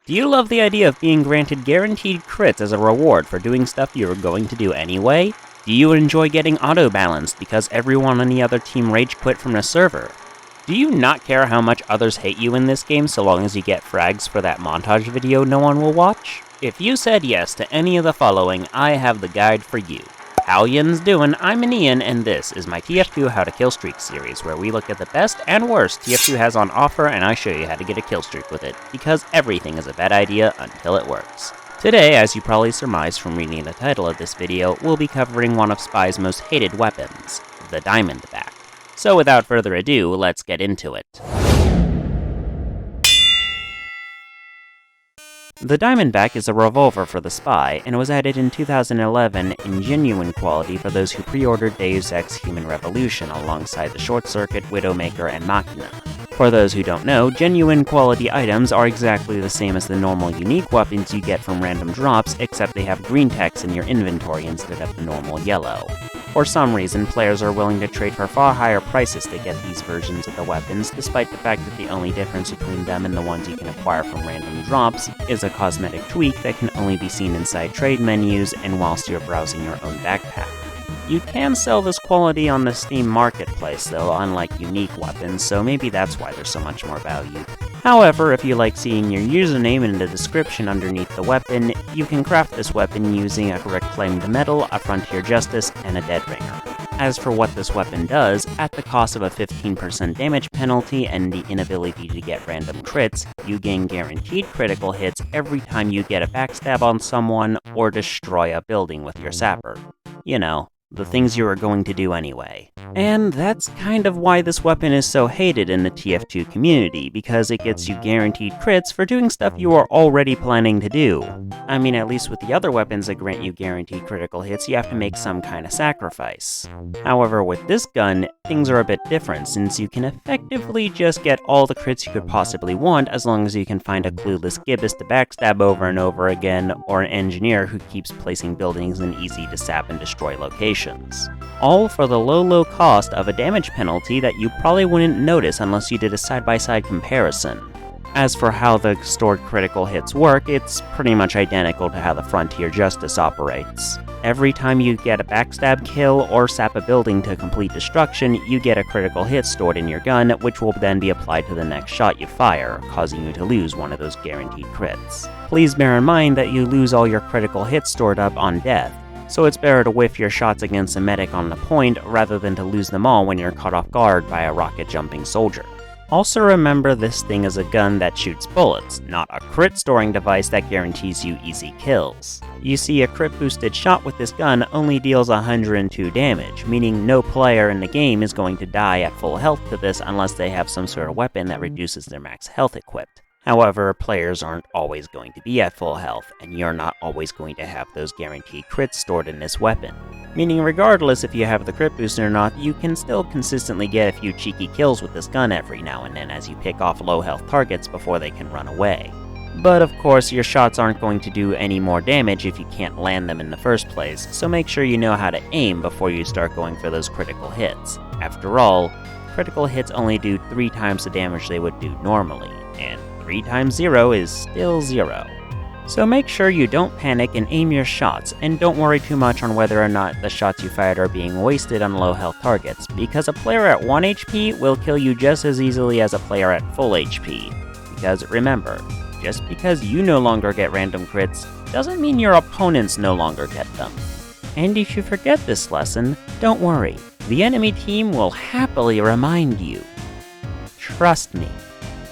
Do you love the idea of being granted guaranteed crits as a reward for doing stuff you were going to do anyway? Do you enjoy getting auto-balanced because everyone on the other team rage quit from the server? Do you not care how much others hate you in this game so long as you get frags for that montage video no one will watch? If you said yes to any of the following, I have the guide for you. How yinz doing? I'm an Ian, and this is my TF2 How to Killstreak series, where we look at the best and worst TF2 has on offer and I show you how to get a killstreak with it, because everything is a bad idea until it works. Today, as you probably surmised from reading the title of this video, we'll be covering one of Spy's most hated weapons, the Diamondback. So without further ado, let's get into it. The Diamondback is a revolver for the Spy, and was added in 2011 in genuine quality for those who pre-ordered Deus Ex Human Revolution alongside the Short Circuit, Widowmaker, and Machina. For those who don't know, genuine quality items are exactly the same as the normal unique weapons you get from random drops, except they have green text in your inventory instead of the normal yellow. For some reason, players are willing to trade for far higher prices to get these versions of the weapons, despite the fact that the only difference between them and the ones you can acquire from random drops is a cosmetic tweak that can only be seen inside trade menus and whilst you're browsing your own backpack. You can sell this quality on the Steam marketplace though, unlike unique weapons, so maybe that's why there's so much more value. However, if you like seeing your username in the description underneath the weapon, you can craft this weapon using a reclaimed metal, a frontier justice, and a dead ringer. As for what this weapon does, at the cost of a 15% damage penalty and the inability to get random crits, you gain guaranteed critical hits every time you get a backstab on someone or destroy a building with your sapper. You know, the things you are going to do anyway. And that's kind of why this weapon is so hated in the TF2 community, because it gets you guaranteed crits for doing stuff you are already planning to do. I mean, at least with the other weapons that grant you guaranteed critical hits, you have to make some kind of sacrifice. However, with this gun, things are a bit different, since you can effectively just get all the crits you could possibly want as long as you can find a clueless gibbous to backstab over and over again, or an engineer who keeps placing buildings in easy to sap and destroy locations. All for the low cost of a damage penalty that you probably wouldn't notice unless you did a side-by-side comparison. As for how the stored critical hits work, it's pretty much identical to how the Frontier Justice operates. Every time you get a backstab kill or sap a building to complete destruction, you get a critical hit stored in your gun, which will then be applied to the next shot you fire, causing you to lose one of those guaranteed crits. Please bear in mind that you lose all your critical hits stored up on death, so it's better to whiff your shots against a medic on the point rather than to lose them all when you're caught off guard by a rocket-jumping soldier. Also remember, this thing is a gun that shoots bullets, not a crit storing device that guarantees you easy kills. You see, a crit boosted shot with this gun only deals 102 damage, meaning no player in the game is going to die at full health to this unless they have some sort of weapon that reduces their max health equipped. However, players aren't always going to be at full health, and you're not always going to have those guaranteed crits stored in this weapon. Meaning regardless if you have the crit boost or not, you can still consistently get a few cheeky kills with this gun every now and then as you pick off low health targets before they can run away. But of course, your shots aren't going to do any more damage if you can't land them in the first place, so make sure you know how to aim before you start going for those critical hits. After all, critical hits only do 3 times the damage they would do normally, and 3 times 0 is still 0. So make sure you don't panic and aim your shots, and don't worry too much on whether or not the shots you fired are being wasted on low health targets, because a player at 1 HP will kill you just as easily as a player at full HP. Because remember, just because you no longer get random crits, doesn't mean your opponents no longer get them. And if you forget this lesson, don't worry, the enemy team will happily remind you. Trust me.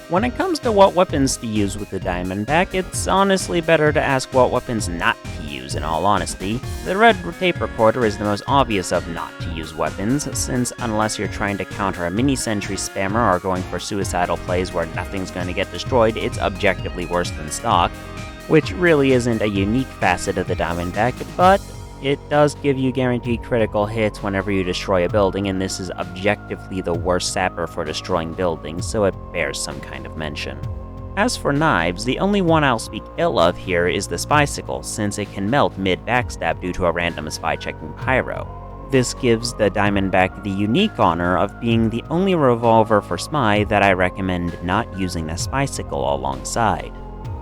When it comes to what weapons to use with the Diamondback, it's honestly better to ask what weapons not to use in all honesty. The red tape recorder is the most obvious of not to use weapons, since unless you're trying to counter a mini-sentry spammer or going for suicidal plays where nothing's going to get destroyed, it's objectively worse than stock, which really isn't a unique facet of the Diamondback, but it does give you guaranteed critical hits whenever you destroy a building, and this is objectively the worst sapper for destroying buildings, so it bears some kind of mention. As for knives, the only one I'll speak ill of here is the Spysicle, since it can melt mid-backstab due to a random spy checking pyro. This gives the Diamondback the unique honor of being the only revolver for Spy that I recommend not using the Spysicle alongside.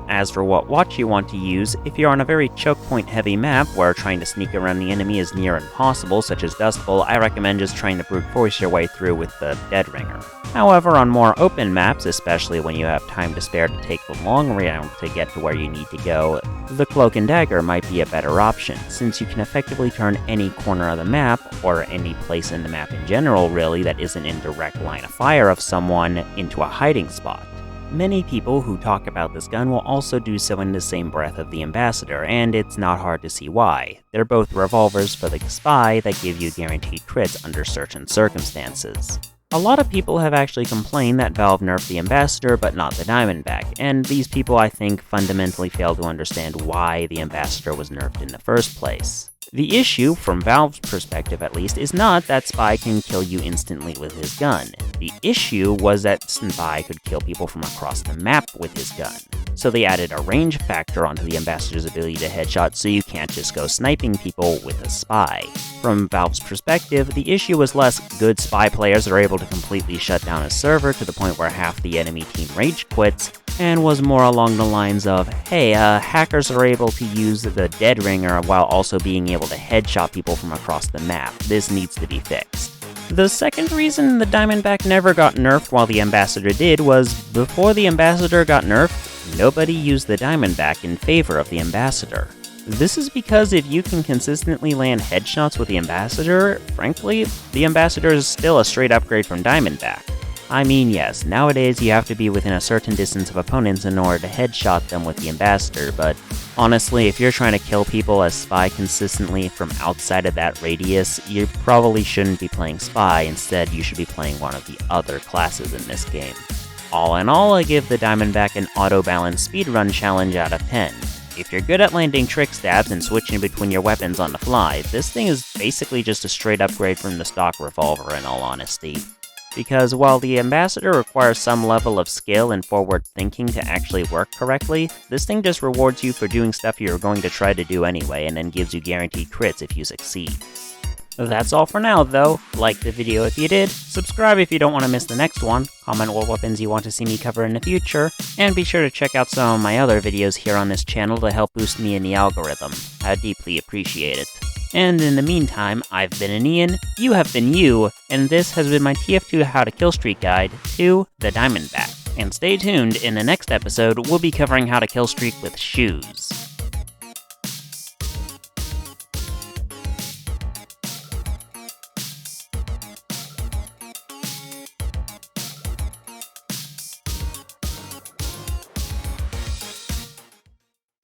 As for what watch you want to use, if you're on a very choke point heavy map where trying to sneak around the enemy is near impossible, such as Dust Bowl, I recommend just trying to brute force your way through with the Dead Ringer. However, on more open maps, especially when you have time to spare to take the long route to get to where you need to go, the Cloak and Dagger might be a better option, since you can effectively turn any corner of the map, or any place in the map in general really that isn't in direct line of fire of someone, into a hiding spot. Many people who talk about this gun will also do so in the same breath of the Ambassador, and it's not hard to see why. They're both revolvers for the spy that give you guaranteed crits under certain circumstances. A lot of people have actually complained that Valve nerfed the Ambassador but not the Diamondback, and these people I think fundamentally fail to understand why the Ambassador was nerfed in the first place. The issue, from Valve's perspective at least, is not that Spy can kill you instantly with his gun. The issue was that Spy could kill people from across the map with his gun. So they added a range factor onto the Ambassador's ability to headshot, so you can't just go sniping people with a Spy. From Valve's perspective, the issue was less good Spy players are able to completely shut down a server to the point where half the enemy team rage quits, and was more along the lines of, hey, hackers are able to use the Dead Ringer while also being able to headshot people from across the map. This needs to be fixed. The second reason the Diamondback never got nerfed while the Ambassador did was, before the Ambassador got nerfed, nobody used the Diamondback in favor of the Ambassador. This is because if you can consistently land headshots with the Ambassador, frankly, the Ambassador is still a straight upgrade from Diamondback. I mean, yes, nowadays you have to be within a certain distance of opponents in order to headshot them with the Ambassador, but honestly, if you're trying to kill people as Spy consistently from outside of that radius, you probably shouldn't be playing Spy. Instead, you should be playing one of the other classes in this game. All in all, I give the Diamondback an auto-balance speedrun challenge out of 10. If you're good at landing trick stabs and switching between your weapons on the fly, this thing is basically just a straight upgrade from the stock revolver in all honesty. Because while the Ambassador requires some level of skill and forward thinking to actually work correctly, this thing just rewards you for doing stuff you're going to try to do anyway, and then gives you guaranteed crits if you succeed. That's all for now, though. Like the video if you did, subscribe if you don't want to miss the next one, comment what weapons you want to see me cover in the future, and be sure to check out some of my other videos here on this channel to help boost me in the algorithm. I deeply appreciate it. And in the meantime, I've been an Ian, you have been you, and this has been my TF2 How to Killstreak guide to the Diamondback. And stay tuned, in the next episode, we'll be covering how to killstreak with shoes.